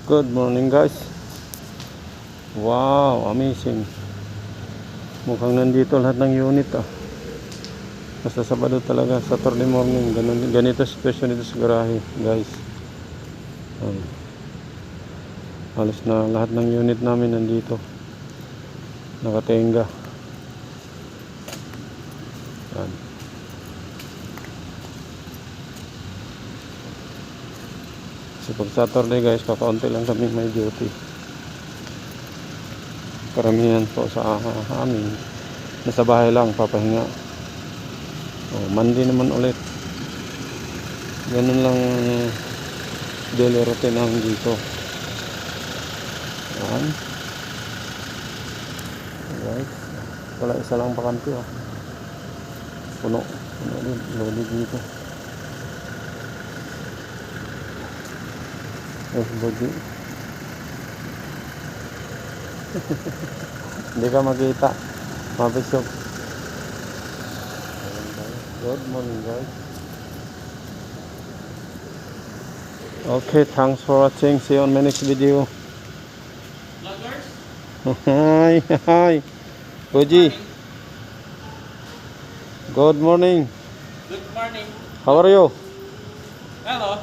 Good morning guys. Wow, amazing. Mukhang nandito lahat ng unit Basta Sabado talaga, Saturday morning. Ganito sitwasyon dito sa garahe guys. Halos na lahat ng unit namin nandito. Nakatenga. Yan. Kasi pag Saturday guys, kakaunti lang kami may duty. Karamihan po sa amin nasa bahay lang, papahinga. Monday naman ulit. Ganun lang daily routine namin dito. Yan. Alright. Wala, isa lang bakante Puno din, loaded dito. Body. Hindi ka makita, mabisok. Good morning guys. Okay, thanks for watching. See you on my next video. Hi, hi. Puji. Good morning. Good morning. How are you? Hello.